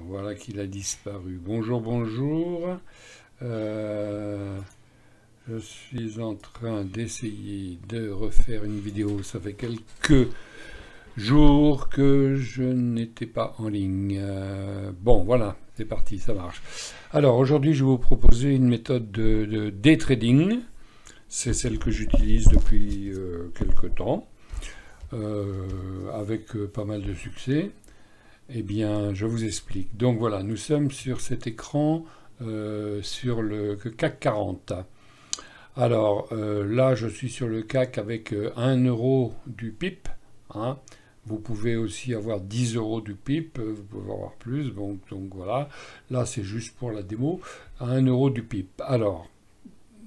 voilà qu'il a disparu. Bonjour, bonjour. Euh, je suis en train d'essayer de refaire une vidéo. Ça fait quelques jours que je n'étais pas en ligne. Bon, voilà, c'est parti, ça marche. Alors, aujourd'hui, je vais vous proposer une méthode de day trading. C'est celle que j'utilise depuis quelques temps, avec pas mal de succès. Eh bien, je vous explique. Donc voilà, nous sommes sur cet écran sur le CAC 40. Alors là, je suis sur le CAC avec 1 euro du PIP. Hein. Vous pouvez aussi avoir 10 euros du PIP, vous pouvez avoir plus. Donc voilà, là c'est juste pour la démo. 1 euro du PIP. Alors,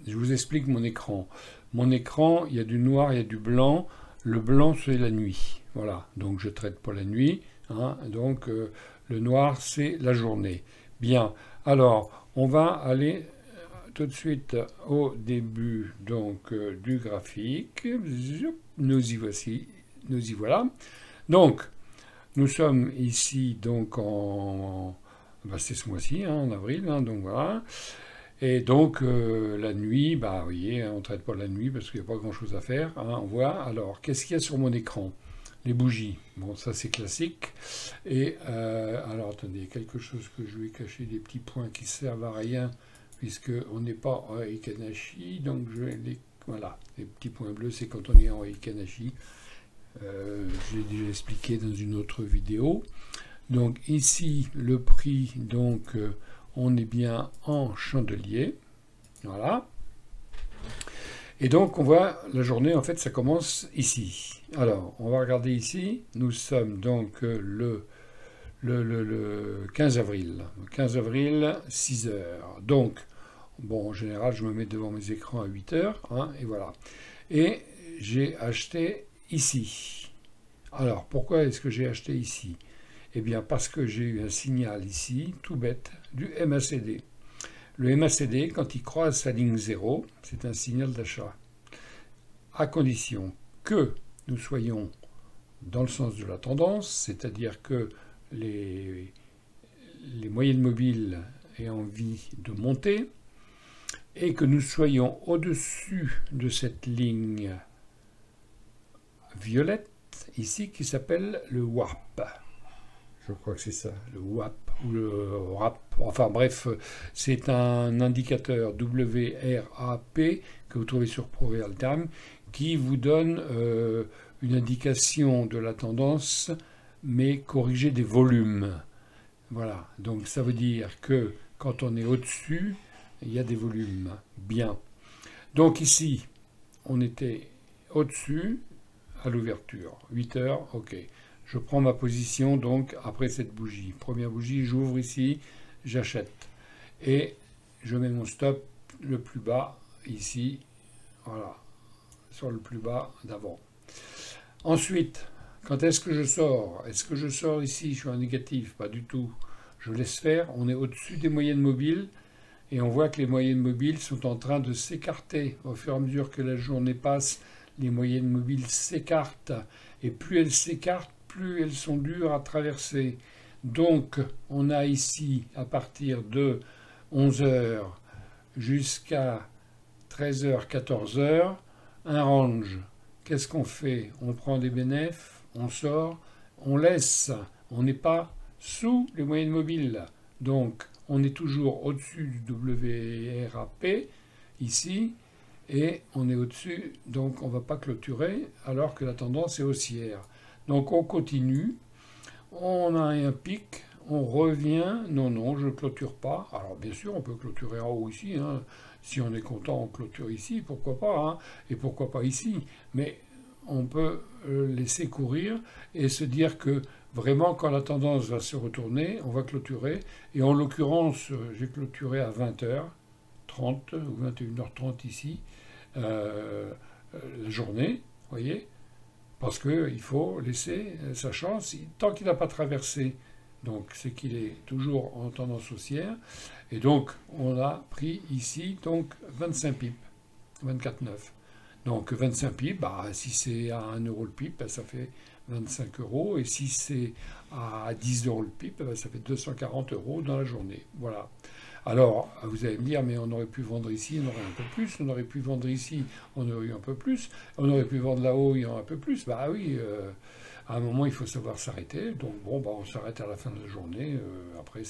je vous explique mon écran. Mon écran, il y a du noir, il y a du blanc. Le blanc, c'est la nuit. Voilà, donc je traite pour la nuit. Hein, donc le noir, c'est la journée. Bien, alors on va aller tout de suite au début donc du graphique. Nous y voici, nous y voilà. Donc, nous sommes ici donc c'est ce mois-ci, hein, en avril, hein, donc voilà. Et donc la nuit, bah vous voyez, on ne traite pas la nuit parce qu'il n'y a pas grand-chose à faire. Hein, on voit. Alors, qu'est-ce qu'il y a sur mon écran? Les bougies. Bon, ça c'est classique. Et alors attendez, quelque chose que je vais cacher, des petits points qui servent à rien puisque on n'est pas en Heikanashi. Donc je vais voilà, les petits points bleus, c'est quand on est en Heikanashi. Je l'ai déjà expliqué dans une autre vidéo. Donc ici le prix, donc on est bien en chandelier. Voilà. Et donc on voit la journée, en fait ça commence ici. Alors on va regarder ici, nous sommes donc le 15 avril. 15 avril, 6 heures. Donc, bon en général je me mets devant mes écrans à 8 heures, hein, et voilà. Et j'ai acheté ici. Alors pourquoi est-ce que j'ai acheté ici? Eh bien parce que j'ai eu un signal ici, tout bête, du MACD. Le MACD, quand il croise sa ligne 0, c'est un signal d'achat. À condition que nous soyons dans le sens de la tendance, c'est-à-dire que les moyennes mobiles aient envie de monter et que nous soyons au-dessus de cette ligne violette ici qui s'appelle le WARP. Je crois que c'est ça, le WAP ou le RAP. Enfin bref, c'est un indicateur WRAP que vous trouvez sur ProRealTime qui vous donne une indication de la tendance, mais corrigée des volumes. Voilà, donc ça veut dire que quand on est au-dessus, il y a des volumes. Bien. Donc ici, on était au-dessus à l'ouverture. 8 heures, ok. Je prends ma position donc après cette bougie. Première bougie, j'ouvre ici, j'achète. Et je mets mon stop le plus bas ici, voilà, sur le plus bas d'avant. Ensuite, quand est-ce que je sors? Est-ce que je sors ici? Je suis en négatif? Pas du tout. Je laisse faire. On est au-dessus des moyennes mobiles et on voit que les moyennes mobiles sont en train de s'écarter. Au fur et à mesure que la journée passe, les moyennes mobiles s'écartent. Et plus elles s'écartent, plus elles sont dures à traverser. Donc, on a ici, à partir de 11 heures jusqu'à 13 heures, 14 heures, un range. Qu'est-ce qu'on fait? On prend des bénéfices, on sort, on laisse. On n'est pas sous les moyennes mobiles. Donc, on est toujours au-dessus du WRAP, ici, et on est au-dessus, donc on ne va pas clôturer, alors que la tendance est haussière. Donc on continue, on a un pic, on revient, non, je ne clôture pas. Alors bien sûr, on peut clôturer en haut ici, hein. Si on est content, on clôture ici, pourquoi pas, hein. Et pourquoi pas ici. Mais on peut laisser courir et se dire que vraiment, quand la tendance va se retourner, on va clôturer. Et en l'occurrence, j'ai clôturé à 20h30 ou 21h30 ici, la journée, vous voyez, parce qu'il faut laisser sa chance tant qu'il n'a pas traversé. Donc c'est qu'il est toujours en tendance haussière. Et donc on a pris ici donc 25 pips, 24,9. Donc 25 pips, bah, si c'est à 1 euro le pip, bah, ça fait 25 €. Et si c'est à 10 € le pipe, ça fait 240 € dans la journée. Voilà. Alors, vous allez me dire, mais on aurait pu vendre ici, on aurait un peu plus. On aurait pu vendre ici, on aurait eu un peu plus. On aurait pu vendre là-haut, il y en a un peu plus. Bah oui, à un moment, il faut savoir s'arrêter. Donc, bon, bah, on s'arrête à la fin de la journée. Après,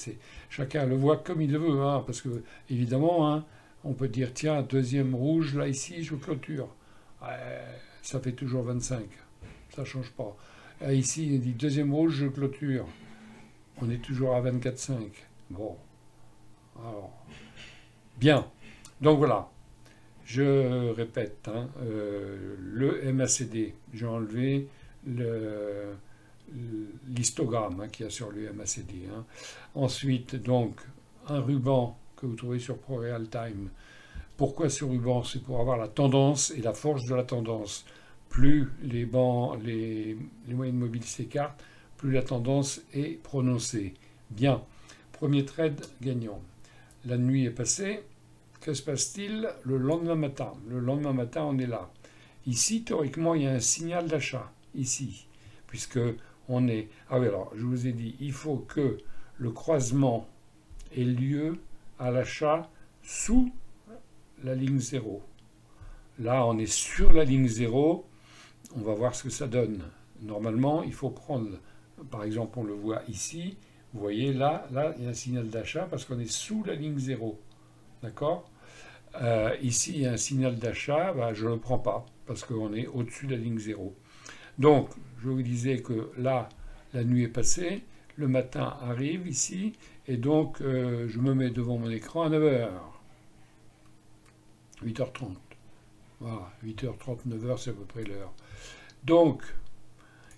chacun le voit comme il le veut. Hein, parce que, évidemment, hein, on peut dire, tiens, deuxième rouge, là, ici, je clôture. Ça fait toujours 25. Ça ne change pas. Ici, il dit deuxième rouge, je clôture. On est toujours à 24,5. Bon. Alors. Bien. Donc voilà. Je répète. Hein, le MACD. J'ai enlevé l'histogramme qu'il y a sur le MACD. Hein. Ensuite, donc, un ruban que vous trouvez sur ProRealTime. Pourquoi ce ruban? C'est pour avoir la tendance et la force de la tendance. Plus les moyennes mobiles s'écartent, plus la tendance est prononcée. Bien. Premier trade gagnant. La nuit est passée. Que se passe-t-il le lendemain matin? Le lendemain matin, on est là. Ici, théoriquement, il y a un signal d'achat. Ici. Puisque on est... Ah oui, alors, je vous ai dit, il faut que le croisement ait lieu à l'achat sous la ligne 0. Là, on est sur la ligne 0. On va voir ce que ça donne. Normalement, il faut prendre, par exemple, on le voit ici. Vous voyez, là, il y a un signal d'achat parce qu'on est sous la ligne 0. D'accord? Ici, il y a un signal d'achat. Ben, je ne le prends pas parce qu'on est au-dessus de la ligne 0. Donc, je vous disais que là, la nuit est passée. Le matin arrive ici. Et donc, je me mets devant mon écran à 9h. 8h30. Voilà, 8h30, 9h, c'est à peu près l'heure. Donc,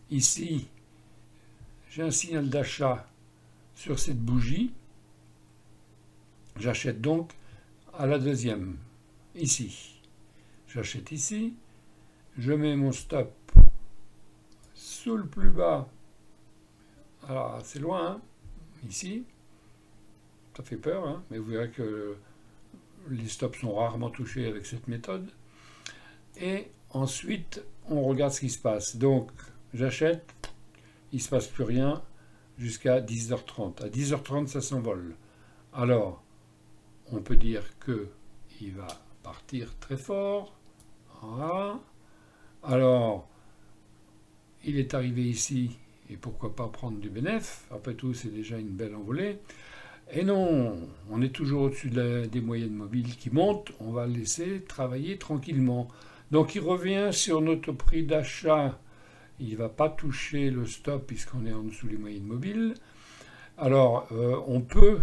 ici, j'ai un signal d'achat sur cette bougie. J'achète donc à la deuxième, ici. J'achète ici. Je mets mon stop sous le plus bas. Alors, c'est loin, hein, ici. Ça fait peur, hein, mais vous verrez que les stops sont rarement touchés avec cette méthode. Et ensuite, on regarde ce qui se passe. Donc, j'achète, il ne se passe plus rien jusqu'à 10h30. À 10h30, ça s'envole. Alors, on peut dire qu'il va partir très fort. Voilà. Alors, il est arrivé ici, et pourquoi pas prendre du bénéfice? Après tout, c'est déjà une belle envolée. Et non, on est toujours au-dessus des moyennes mobiles qui montent. On va le laisser travailler tranquillement. Donc il revient sur notre prix d'achat. Il ne va pas toucher le stop puisqu'on est en dessous des moyennes mobiles. Alors on peut,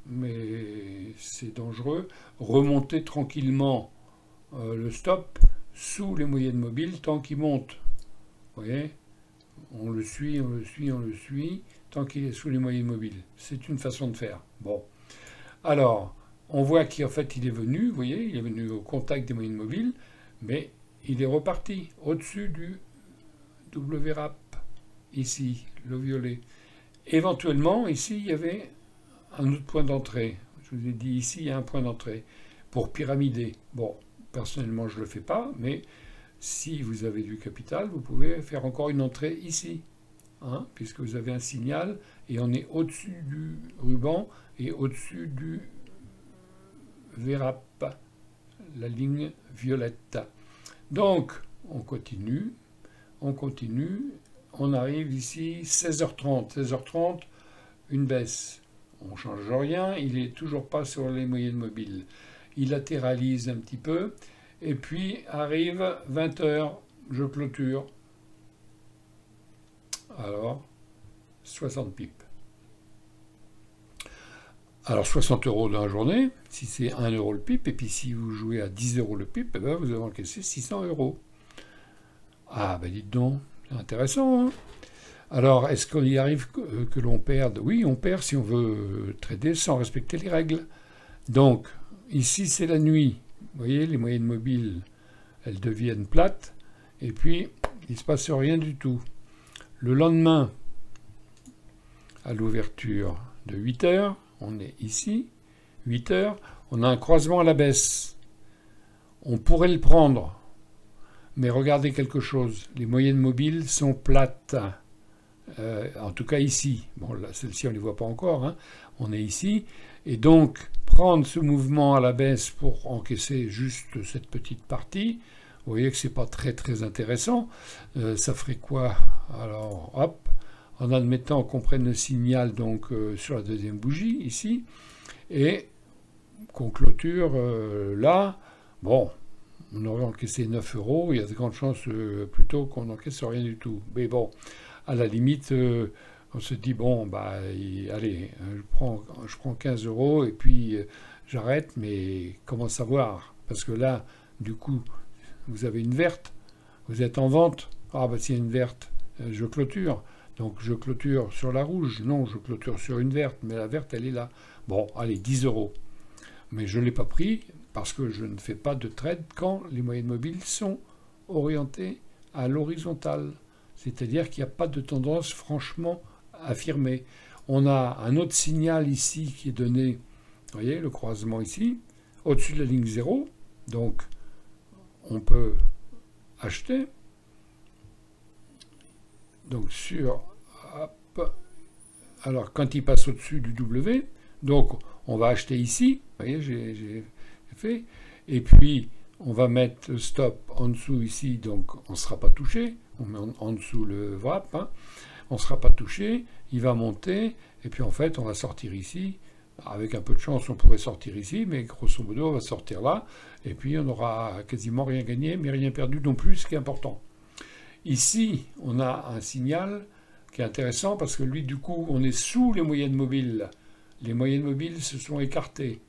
mais c'est dangereux, remonter tranquillement le stop sous les moyennes mobiles tant qu'il monte. Vous voyez? On le suit, on le suit, on le suit, tant qu'il est sous les moyennes mobiles. C'est une façon de faire. Bon. Alors, on voit qu'en fait, il est venu, vous voyez, il est venu au contact des moyennes mobiles, mais il est reparti au-dessus du WRAP, ici, le violet. Éventuellement, ici, il y avait un autre point d'entrée. Je vous ai dit, ici, il y a un point d'entrée pour pyramider. Bon, personnellement, je ne le fais pas, mais si vous avez du capital, vous pouvez faire encore une entrée ici, hein, puisque vous avez un signal et on est au-dessus du ruban et au-dessus du VRAP, la ligne violette. Donc, on continue, on arrive ici, 16h30. 16h30, une baisse. On ne change rien, il n'est toujours pas sur les moyennes mobiles. Il latéralise un petit peu. Et puis arrive 20h, je clôture. Alors, 60 pips. Alors 60 € dans la journée, si c'est 1 € le pip, et puis si vous jouez à 10 € le pip, eh ben vous avez encaissé 600 €. Ah ben dites donc, c'est intéressant, hein. Alors, est-ce qu'il y arrive que l'on perde? Oui, on perd si on veut trader sans respecter les règles. Donc, ici c'est la nuit. Vous voyez, les moyennes mobiles, elles deviennent plates, et puis il ne se passe rien du tout. Le lendemain, à l'ouverture de 8h, on est ici, 8h, on a un croisement à la baisse. On pourrait le prendre, Mais regardez quelque chose, les moyennes mobiles sont plates. En tout cas ici. Bon, là, celle-ci, on ne les voit pas encore. Hein. On est ici. Et donc, prendre ce mouvement à la baisse pour encaisser juste cette petite partie, vous voyez que ce n'est pas très très intéressant. Ça ferait quoi? Alors, hop, en admettant qu'on prenne le signal donc, sur la deuxième bougie, ici, et qu'on clôture là, bon, on aurait encaissé 9 €, il y a de grandes chances plutôt qu'on n'encaisse rien du tout. Mais bon, à la limite, on se dit, bon, bah, allez, je prends 15 € et puis j'arrête, mais comment savoir? Parce que là, du coup, vous avez une verte, vous êtes en vente, ah bah s'il y a une verte, je clôture. Donc je clôture sur la rouge, non, je clôture sur une verte, mais la verte, elle est là. Bon, allez, 10 €. Mais je ne l'ai pas pris parce que je ne fais pas de trade quand les moyennes mobiles sont orientées à l'horizontale. C'est-à-dire qu'il n'y a pas de tendance franchement affirmée. On a un autre signal ici qui est donné, vous voyez, le croisement ici, au-dessus de la ligne 0. Donc, on peut acheter. Donc, hop, alors, quand il passe au-dessus du W, donc, on va acheter ici. Vous voyez, j'ai fait. Et puis, on va mettre stop en dessous ici, donc on ne sera pas touché. On met en dessous le wrap, hein. On ne sera pas touché. Il va monter. Et puis, en fait, on va sortir ici. Avec un peu de chance, on pourrait sortir ici, mais grosso modo, on va sortir là. Et puis, on n'aura quasiment rien gagné, mais rien perdu non plus, ce qui est important. Ici, on a un signal qui est intéressant parce que lui, du coup, on est sous les moyennes mobiles. Les moyennes mobiles se sont écartées.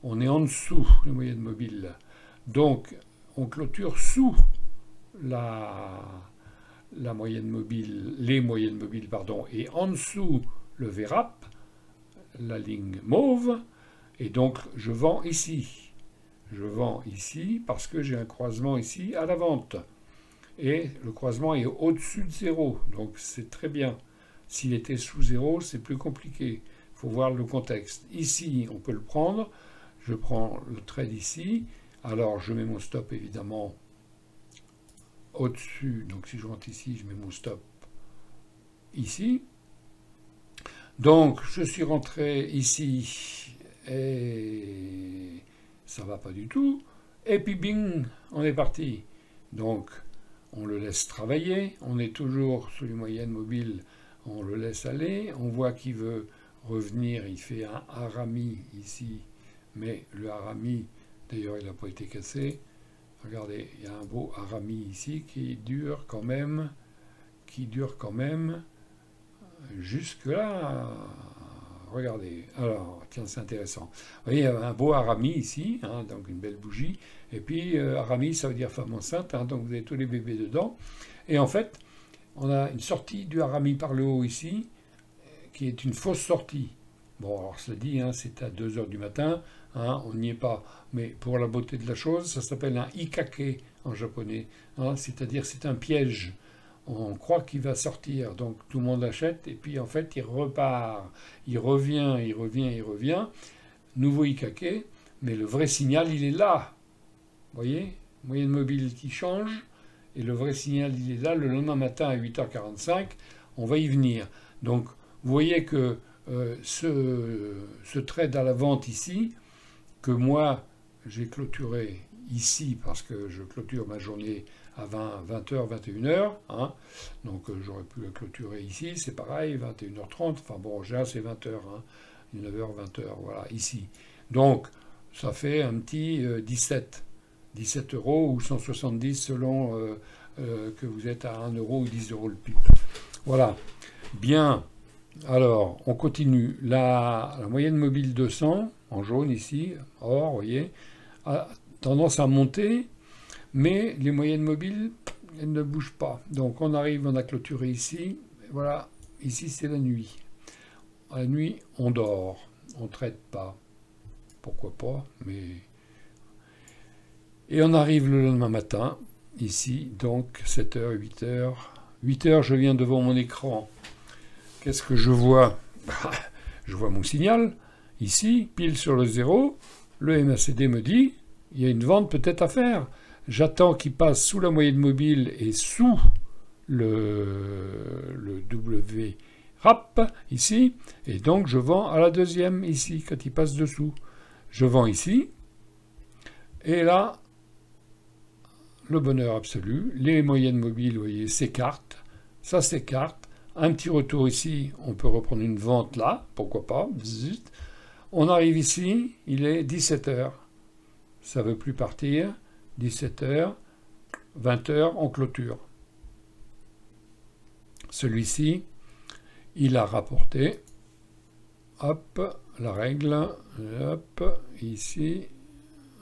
On est en dessous les moyennes mobiles. Donc, on clôture sous la moyenne mobile, les moyennes mobiles, pardon, et en dessous le VRAP, la ligne mauve, et donc je vends ici. Je vends ici parce que j'ai un croisement ici à la vente. Et le croisement est au-dessus de 0, donc c'est très bien. S'il était sous 0, c'est plus compliqué. Il faut voir le contexte. Ici, on peut le prendre. Je prends le trade ici. Alors, je mets mon stop, évidemment, au-dessus. Donc, si je rentre ici, je mets mon stop ici. Donc, je suis rentré ici et ça ne va pas du tout. Et puis, bing, on est parti. Donc, on le laisse travailler. On est toujours sous les moyennes mobiles. On le laisse aller. On voit qu'il veut revenir. Il fait un harami ici. Mais le harami, d'ailleurs, il n'a pas été cassé. Regardez, il y a un beau harami ici qui dure quand même. Jusque là. Regardez. Alors, tiens, c'est intéressant. Vous voyez, il y a un beau harami ici, hein, donc une belle bougie. Et puis, harami, ça veut dire femme enceinte, hein, donc vous avez tous les bébés dedans. Et en fait, on a une sortie du harami par le haut ici, qui est une fausse sortie. Bon, alors cela dit, hein, c'est à 2 h du matin, hein, on n'y est pas. Mais pour la beauté de la chose, ça s'appelle un ikake en japonais. Hein, c'est-à-dire c'est un piège. On croit qu'il va sortir, donc tout le monde achète, et puis en fait il repart. Il revient. Nouveau ikake, mais le vrai signal, il est là. Vous voyez, moyenne mobile qui change, et le vrai signal, il est là. Le lendemain matin à 8 h 45, on va y venir. Donc, vous voyez que ce trade à la vente ici, que moi j'ai clôturé ici parce que je clôture ma journée à 20h, 21h, hein, donc j'aurais pu la clôturer ici, c'est pareil, 21h30, enfin bon, déjà c'est 20h, hein, 9h, 20h, voilà, ici. Donc, ça fait un petit 17 € ou 170 selon que vous êtes à 1 € ou 10 € le pip. Voilà, bien. Alors, on continue. La moyenne mobile 200, en jaune ici, or, vous voyez, a tendance à monter, mais les moyennes mobiles, elles ne bougent pas. Donc, on arrive, on a clôturé ici. Voilà, ici, c'est la nuit. La nuit, on dort. On ne traite pas. Pourquoi pas, mais... Et on arrive le lendemain matin, ici, donc 7 h, 8 h. 8 h, je viens devant mon écran. Qu'est-ce que je vois? Je vois mon signal, ici, pile sur le 0. Le MACD me dit, il y a une vente peut-être à faire. j'attends qu'il passe sous la moyenne mobile et sous le WRAP ici, et donc je vends à la deuxième ici, quand il passe dessous. Je vends ici, et là, le bonheur absolu, les moyennes mobiles, vous voyez, s'écartent, ça s'écarte, un petit retour ici, on peut reprendre une vente là, pourquoi pas, bzzzt. On arrive ici, il est 17h, ça ne veut plus partir, 17h, 20h, on clôture. Celui-ci, il a rapporté, hop, la règle, hop, ici,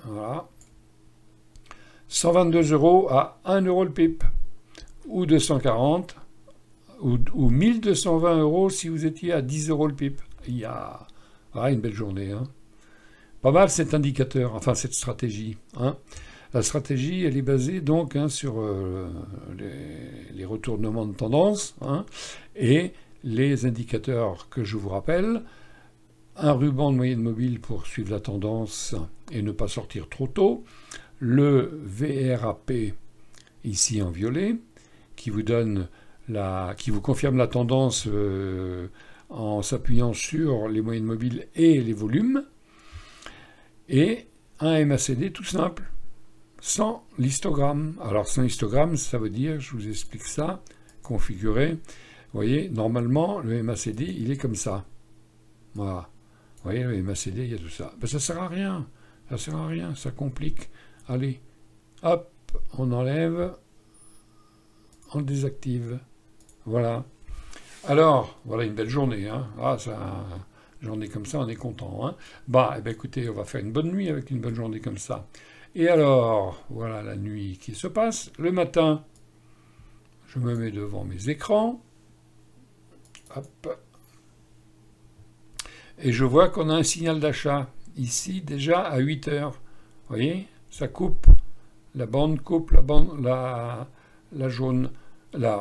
voilà, 122 € à 1 € le pipe, ou 240, ou 1220 € si vous étiez à 10 € le pipe. Il y a une belle journée. Hein. Pas mal cet indicateur, enfin cette stratégie. Hein. La stratégie, elle est basée donc sur les retournements de tendance et les indicateurs que je vous rappelle. Un ruban de moyenne mobile pour suivre la tendance et ne pas sortir trop tôt. Le VRAP ici en violet qui vous donne qui vous confirme la tendance en s'appuyant sur les moyennes mobiles et les volumes. Et un MACD tout simple. Sans l'histogramme. Alors sans histogramme, ça veut dire, je vous explique ça, configuré. Vous voyez, normalement, le MACD, il est comme ça. Voilà. Vous voyez, le MACD, il y a tout ça. Ben, ça sert à rien. Ça sert à rien, ça complique. Allez, hop, on enlève, on désactive. Voilà. Alors, voilà une belle journée. Hein. Ah, ça, journée comme ça, on est content. Hein. Bah, eh ben, écoutez, on va faire une bonne nuit avec une bonne journée comme ça. Et alors, voilà la nuit qui se passe. Le matin, je me mets devant mes écrans. Hop. Et je vois qu'on a un signal d'achat. Ici, déjà, à 8 heures. Vous voyez, ça coupe. La bande coupe, la jaune. La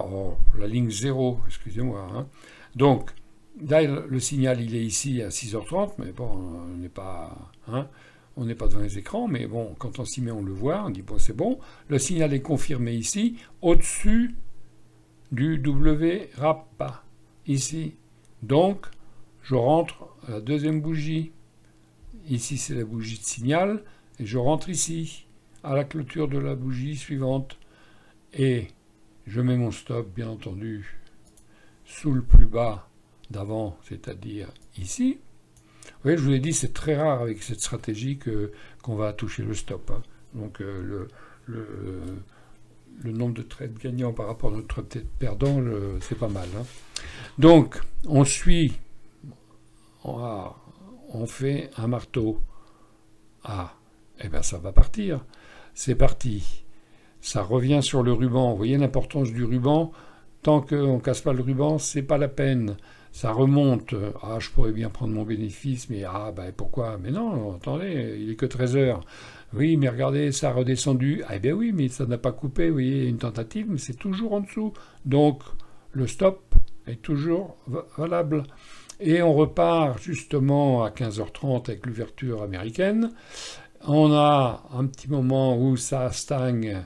ligne 0, excusez-moi. Hein. Donc, là, le signal, il est ici à 6h30. Mais bon, on n'est pas... Hein, on n'est pas devant les écrans, mais bon, quand on s'y met, on le voit, on dit bon, c'est bon. Le signal est confirmé ici, au-dessus du WRAP, ici. Donc, je rentre à la deuxième bougie. Ici, c'est la bougie de signal, et je rentre ici, à la clôture de la bougie suivante. Et je mets mon stop, bien entendu, sous le plus bas d'avant, c'est-à-dire ici. Vous voyez, je vous l'ai dit, c'est très rare avec cette stratégie qu'on va toucher le stop. Hein. Donc le nombre de trades gagnants par rapport à notre trade perdant, c'est pas mal. Hein. Donc, on suit, on fait un marteau. Ah, eh bien ça va partir. C'est parti. Ça revient sur le ruban. Vous voyez l'importance du ruban. Tant qu'on ne casse pas le ruban, c'est pas la peine. Ça remonte. Ah, je pourrais bien prendre mon bénéfice, mais pourquoi? Mais non, attendez, il est que 13 heures. Oui, mais regardez, ça a redescendu. Ah, bien oui, mais ça n'a pas coupé. Vous voyez, il y a une tentative, mais c'est toujours en dessous. Donc, le stop est toujours valable. Et on repart justement à 15h30 avec l'ouverture américaine. On a un petit moment où ça stagne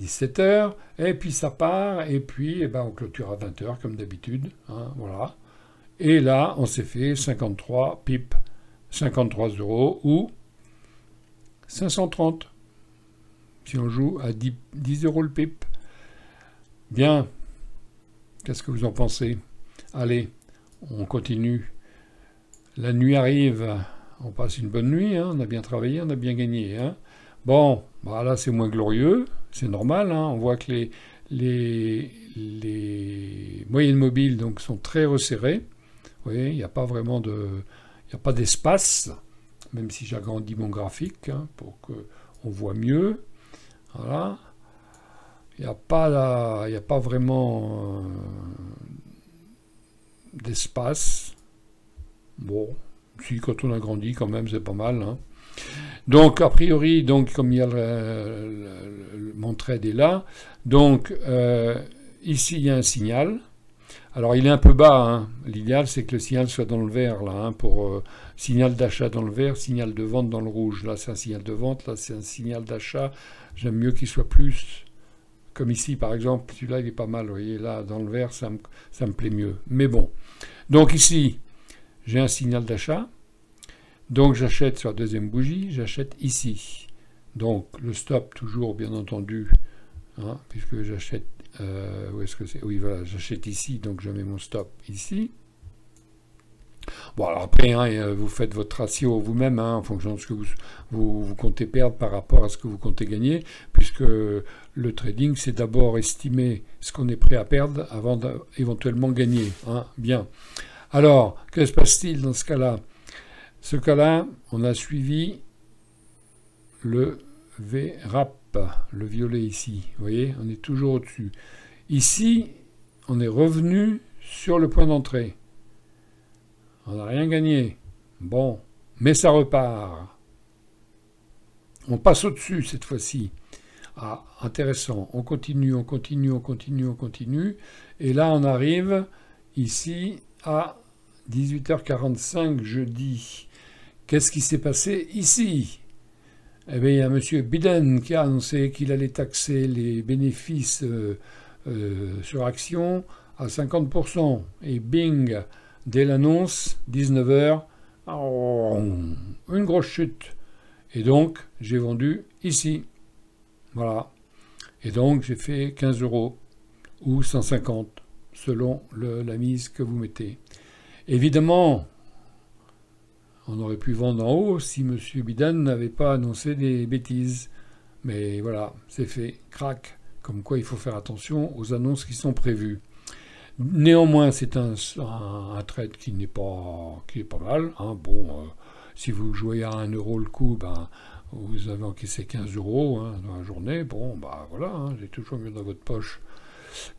17h, et puis ça part, et puis on clôture à 20h comme d'habitude. Hein, voilà. Et là, on s'est fait 53 pips, 53 € ou 530. Si on joue à 10 € le pip. Bien. Qu'est-ce que vous en pensez? Allez, on continue. La nuit arrive. On passe une bonne nuit. Hein, on a bien travaillé, on a bien gagné. Hein. Bon, là, c'est moins glorieux. C'est normal. Hein, on voit que les moyennes mobiles donc, sont très resserrées. Vous voyez, il n'y a pas vraiment d'espace, même si j'agrandis mon graphique pour qu'on voit mieux. Voilà. Il n'y a pas vraiment d'espace. Bon, si quand on agrandit quand même, c'est pas mal. Hein. Donc, a priori, comme il y a mon trade est là, donc ici il y a un signal. Alors il est un peu bas, hein. L'idéal c'est que le signal soit dans le vert, là, hein, pour signal d'achat dans le vert, signal de vente dans le rouge. Là c'est un signal de vente, là c'est un signal d'achat. J'aime mieux qu'il soit plus, comme ici par exemple, celui-là il est pas mal, vous voyez, là dans le vert ça me plaît mieux. Mais bon, donc ici j'ai un signal d'achat, donc j'achète sur la deuxième bougie, j'achète ici. Donc le stop toujours bien entendu, hein, puisque j'achète, où est-ce que c'est? Oui voilà, j'achète ici, donc je mets mon stop ici. Bon alors après, hein, vous faites votre ratio vous-même, hein, en fonction de ce que vous comptez perdre par rapport à ce que vous comptez gagner, puisque le trading c'est d'abord estimer ce qu'on est prêt à perdre avant d'éventuellement gagner, hein, bien. Alors, que se passe-t-il dans ce cas-là? Ce cas-là, on a suivi le VRAP, le violet ici. Vous voyez, on est toujours au-dessus. Ici, on est revenu sur le point d'entrée. On n'a rien gagné. Bon, mais ça repart. On passe au-dessus cette fois-ci. Ah, intéressant. On continue, on continue, on continue, on continue. Et là, on arrive ici à 18h45 jeudi. Qu'est-ce qui s'est passé ici? Eh bien, il y a M. Biden qui a annoncé qu'il allait taxer les bénéfices sur action à 50%. Et bing, dès l'annonce, 19h, une grosse chute. Et donc, j'ai vendu ici. Voilà. Et donc, j'ai fait 15 € ou 150, selon la mise que vous mettez. Évidemment, on aurait pu vendre en haut si M. Biden n'avait pas annoncé des bêtises. Mais voilà, c'est fait. Crac. Comme quoi, il faut faire attention aux annonces qui sont prévues. Néanmoins, c'est un trade qui est pas mal. Hein. Bon, si vous jouez à 1 € le coup, ben, vous avez encaissé 15 € hein, dans la journée. Bon, bah voilà, hein, c'est toujours mieux dans votre poche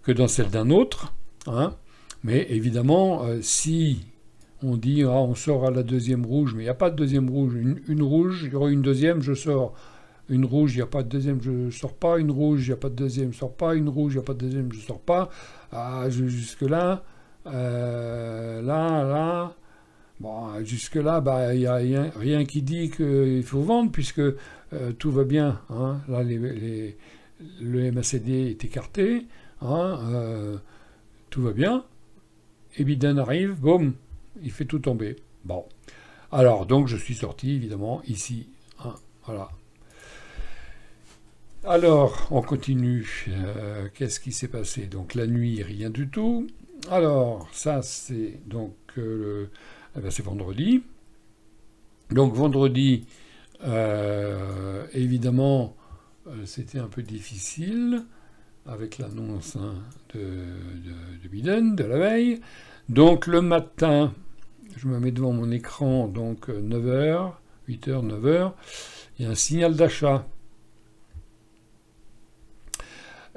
que dans celle d'un autre. Hein. Mais évidemment, si on dit on sort à la deuxième rouge, mais il n'y a pas de deuxième rouge, une rouge, il y aura une deuxième, je sors. Une rouge, il n'y a pas de deuxième, je ne sors pas. Une rouge, il n'y a pas de deuxième, je ne sors pas. Une rouge, il n'y a pas de deuxième, je ne sors pas. Jusque-là, là. Bon, jusque-là, bah, il n'y a rien qui dit qu'il faut vendre, puisque tout va bien. Hein. Là, le MACD est écarté. Hein, tout va bien. Et Biden arrive, boum, il fait tout tomber. Bon. Alors, donc, je suis sorti, évidemment, ici. Hein, voilà. Alors, on continue. Qu'est-ce qui s'est passé? Donc, la nuit, rien du tout. Alors, ça, c'est donc c'est vendredi. Donc, vendredi, évidemment, c'était un peu difficile avec l'annonce de Biden de la veille. Donc, le matin, je me mets devant mon écran, donc 9h, 8h, 9h, il y a un signal d'achat.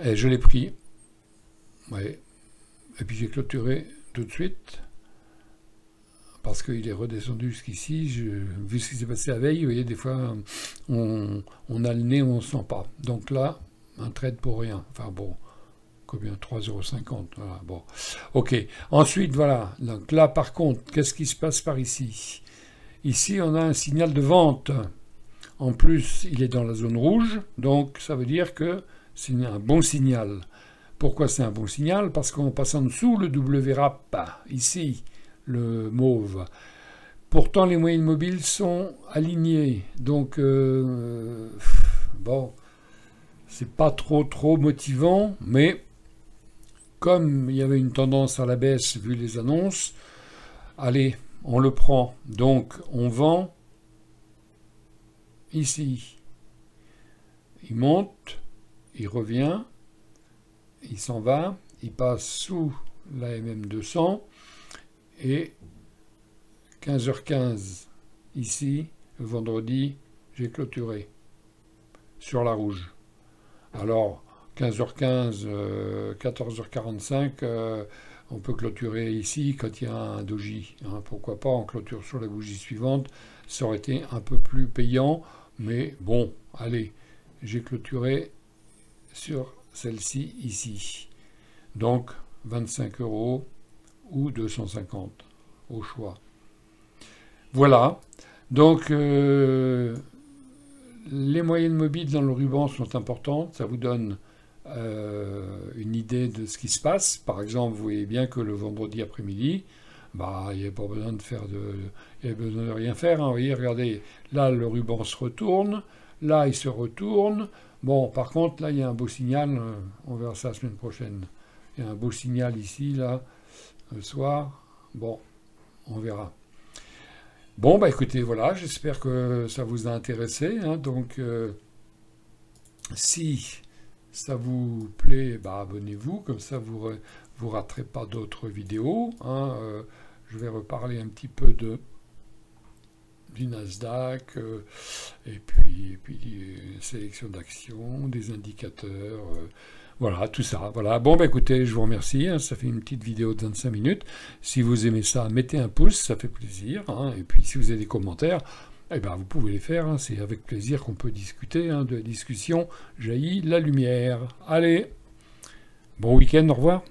Et je l'ai pris. Ouais. Et puis j'ai clôturé tout de suite. Parce qu'il est redescendu jusqu'ici. Vu ce qui s'est passé la veille, vous voyez, des fois, on a le nez, on ne sent pas. Donc là, un trade pour rien. Enfin bon, combien? 3,50 €. Voilà, bon. Ok. Ensuite, voilà. Donc là, par contre, qu'est-ce qui se passe par ici? Ici, on a un signal de vente. En plus, il est dans la zone rouge. Donc, ça veut dire que c'est un bon signal. Pourquoi c'est un bon signal? Parce qu'on passe en dessous le WRAP, ici, le mauve. Pourtant, les moyennes mobiles sont alignées. Donc, bon, c'est pas trop motivant, mais comme il y avait une tendance à la baisse vu les annonces, allez, on le prend. Donc, on vend ici. Il monte. Il revient, il s'en va, il passe sous la MM200 et 15h15 ici, le vendredi, j'ai clôturé sur la rouge. Alors 15h15, 14h45, on peut clôturer ici quand il y a un doji. Hein, pourquoi pas, on clôture sur la bougie suivante, ça aurait été un peu plus payant, mais bon, allez, j'ai clôturé sur celle-ci ici. Donc, 25 € ou 250 au choix. Voilà. Donc, les moyennes mobiles dans le ruban sont importantes. Ça vous donne une idée de ce qui se passe. Par exemple, vous voyez bien que le vendredi après-midi, bah, il n'y a pas besoin de faire il n'y a besoin de rien faire. Hein. Vous voyez, regardez, là, le ruban se retourne. Là, il se retourne. Bon, par contre, là, il y a un beau signal. On verra ça la semaine prochaine. Il y a un beau signal ici, là, le soir. Bon, on verra. Bon, bah écoutez, voilà, j'espère que ça vous a intéressé. Hein. Donc, si ça vous plaît, bah, abonnez-vous. Comme ça, vous ne raterez pas d'autres vidéos. Hein. Je vais reparler un petit peu du Nasdaq, et puis sélection d'actions, des indicateurs, voilà, tout ça. Voilà. Bon, bah écoutez, je vous remercie, hein, ça fait une petite vidéo de 25 minutes. Si vous aimez ça, mettez un pouce, ça fait plaisir. Hein, et puis si vous avez des commentaires, eh ben, vous pouvez les faire, hein, c'est avec plaisir qu'on peut discuter, hein, de la discussion jaillit la lumière. Allez, bon week-end, au revoir.